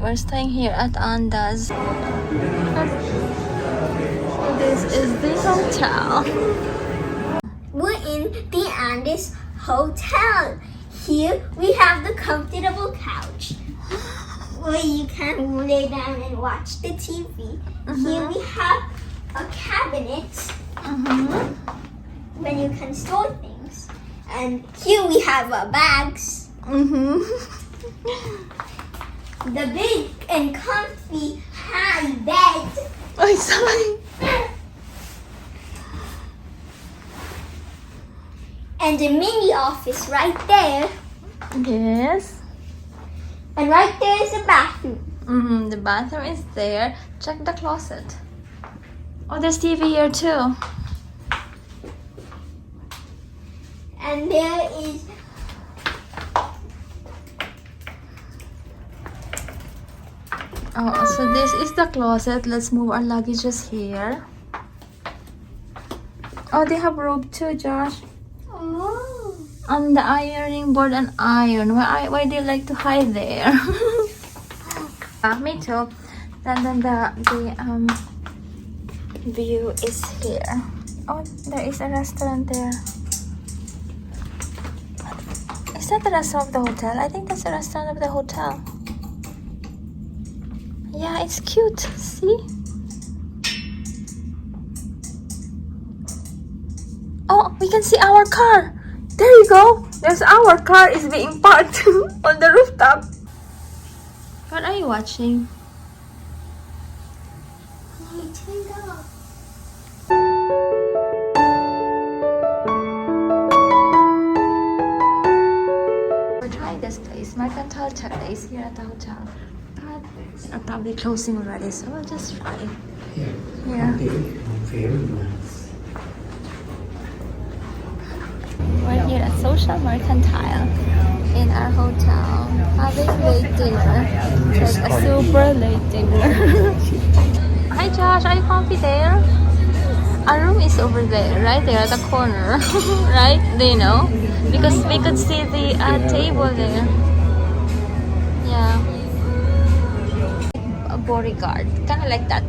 We're staying here at Andaz. This is the hotel. We're in the Andaz Hotel. Here we have the comfortable couch where you can lay down and watch the TV. Here we have a cabinet where you can store things. And here we have our bags. The big and comfy high bed. Oh, sorry. And a mini office right there. Yes. And right there is a bathroom. The bathroom is there. Check the closet. Oh, there's TV here too. And there is Oh, so this is the closet. Let's move our luggages here. Oh, they have robe too, Josh. oh. On the ironing board and iron. Why do you like to hide there? Me too. Then the view is here. Oh, there is a restaurant there. Is that the restaurant of the hotel? I think that's the restaurant of the hotel. Yeah, it's cute. See? Oh, we can see our car. There you go. There's our car is being parked on the rooftop. What are you watching? It turned off. We're trying this place, Mercantile Terrace, here at the hotel. But they're probably closing already, so we'll just try. Yeah. Very nice. We're here at Social Mercantile in our hotel, having late dinner. Like a super late dinner. Hi Josh, are you comfy there? Our room is over there, right there at the corner. Right? Do you know? Because we could see the table there. Yeah. A bodyguard. Kind of like that.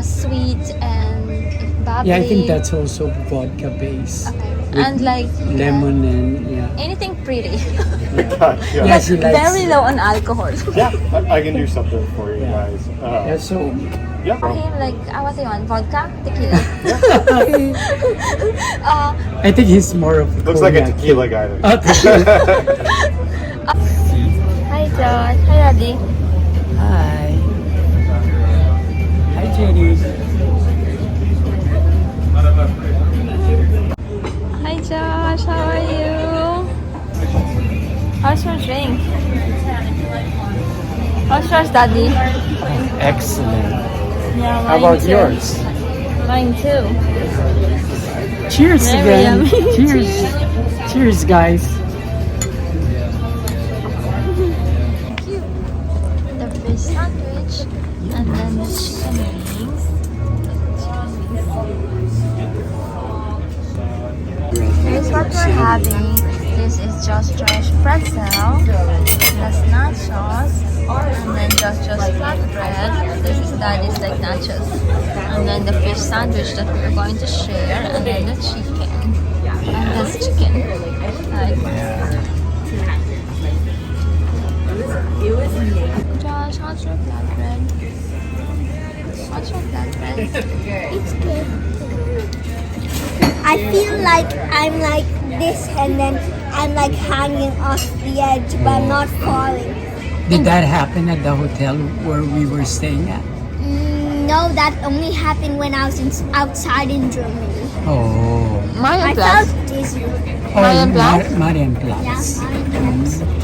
Sweet and bubbly. Yeah, I think that's also vodka base. Okay. With And like lemon and anything pretty. Yeah, she likes. Very low on alcohol. Yeah, I can do something for you guys. Yeah, so Yeah. For him, like, what do you want? Vodka? Tequila? I think he's more of Looks like a cognac. tequila guy. To me. Oh, tequila. Hi, Josh. Hi, Daddy. Hi. Hi, Jenny. Hi, Josh. How are you? How's your drink? How's yours, Daddy? Excellent. Yeah, How mine about too. yours? Mine too. Cheers Very again. yummy. Cheers. Cheers, guys. Cute. The fish sandwich and then the chicken wings. Here's what we're having. This is Josh pretzel. That's nachos. And then Josh's flatbread. This is Daddy's like nachos. And then the fish sandwich that we're going to share. And then the chicken. And that's chicken. Like, Josh, how's your flatbread? How's your flatbread? It's good. I feel like I'm like this and then I'm like hanging off the edge but not falling. Did that happen at the hotel where we were staying at? No, that only happened when I was outside in Germany. Oh. I felt dizzy. Marienplatz? Marienplatz.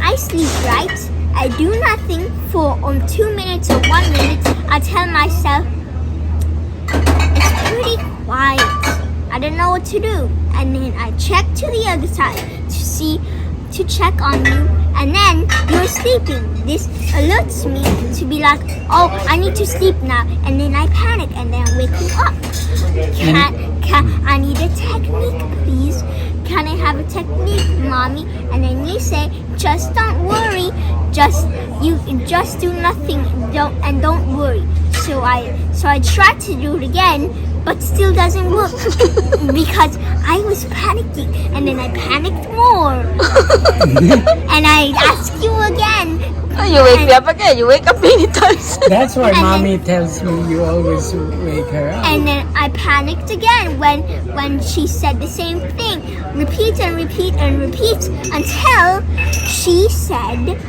I sleep right. I do nothing for 2 minutes or 1 minute. I tell myself it's pretty quiet. I don't know what to do. And then I check to the other side to check on you. And then you're sleeping. This alerts me to be like, oh, I need to sleep now. And then I panic and then I wake you up. I need a technique, please. Can I have a technique, mommy? And then you say, just don't worry. Just do nothing. Don't worry. So I tried to do it again, but still doesn't work because I was panicking, and then I panicked more, and I asked you again. Oh, you wake me up again. You wake up many times. That's why And mommy tells me you always wake her up. And then I panicked again when she said the same thing. Repeat and repeat and repeat until she said,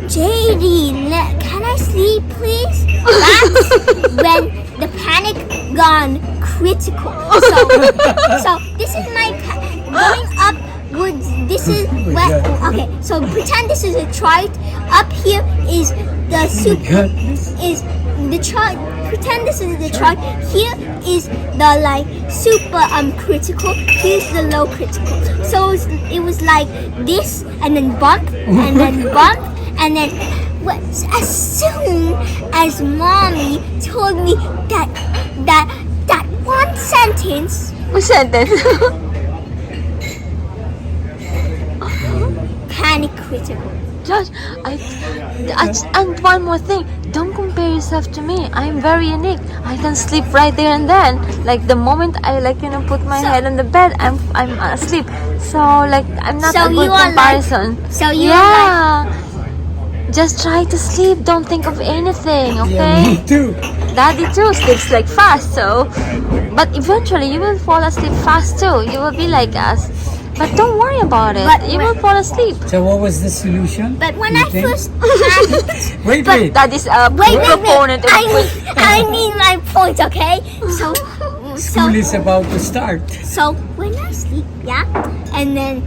JD, can I sleep please? That's when the panic gone critical. So this is my going up. This is okay. So pretend this is a chart. Up here is the super is the chart. Pretend this is the chart. Here is the like super critical. Here's the low critical. So it was like this, and then bump, and then bump, and then as soon as mommy told me that one sentence. What sentence? Panic critical. Josh, and one more thing, don't compare yourself to me. I'm very unique. I can sleep right there and then. Like the moment I put my head on the bed, I'm asleep. So like I'm not So a good you are comparison. Just try to sleep. Don't think of anything, Yeah, okay? me too. Daddy too sleeps like fast, so but eventually you will fall asleep fast too. You will be like us. But don't worry about it. But You will fall asleep. So what was the solution? But when you I think? first panicked, Wait. That is a wait. proponent of I need my point, okay? So School is about to start. so when I sleep, yeah, and then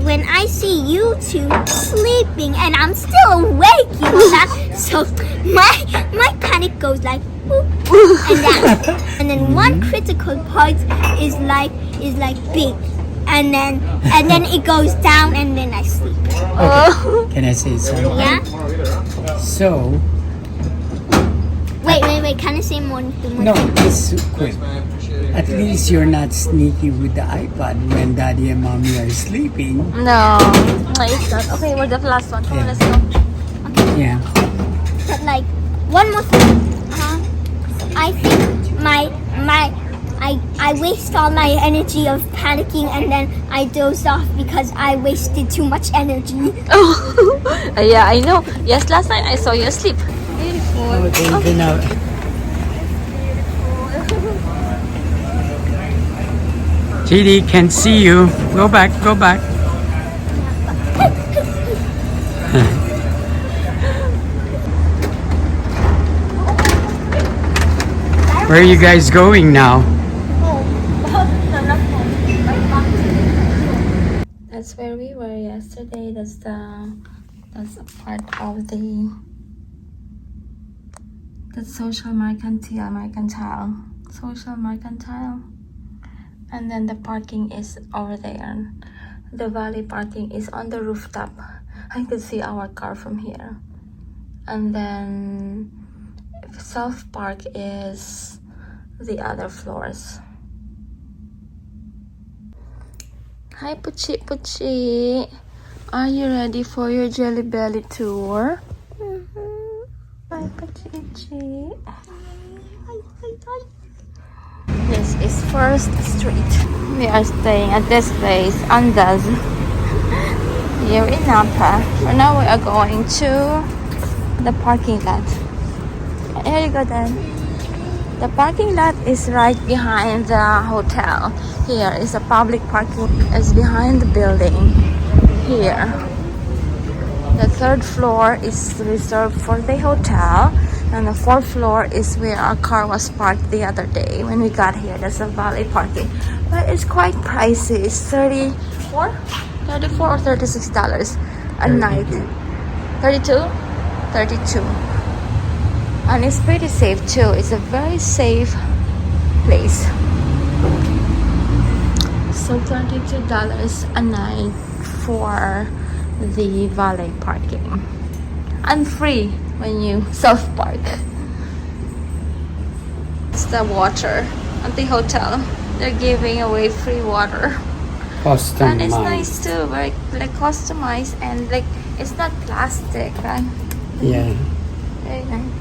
when I see you two sleeping and I'm still awake, you know that. So my panic goes like whoop, and that, and then one critical part is like big, and then it goes down, and then I sleep. Okay. Can I say something? Yeah. So, Wait. Can I say more? no, it's quick. At least you're not sneaky with the iPad when daddy and mommy are sleeping. No, it's not. Okay, we're the last one. Come on, let's go. Yeah. But like one more thing. I think I waste all my energy of panicking, and then I dozed off because I wasted too much energy. Oh, yeah, I know. Yes, last night I saw you asleep. Beautiful. Oh, they now. JD can see you. Go back. Where are you guys going now? That's where we were yesterday. That's a part of the social mercantile. And then the parking is over there. The valley parking is on the rooftop. I could see our car from here. And then South Park is the other floors. Hi Puchi. Are you ready for your Jelly Belly tour? Hi Puchi. This is First Street. We are staying at this place, Andaz, here in Napa. For now we are going to the parking lot. Here you go then. The parking lot is right behind the hotel. Here is a public parking. It's behind the building. Here. The third floor is reserved for the hotel. And the fourth floor is where our car was parked the other day when we got here. That's a valet parking. But it's quite pricey. It's $34 or $36 a night. 32? 32. And it's pretty safe too. It's a very safe place. So $32 a night for the valet parking. And free when you self-park. It's the water at the hotel. They're giving away free water. Customized. And it's nice too, very like customized and like it's not plastic, right? Yeah. Very nice.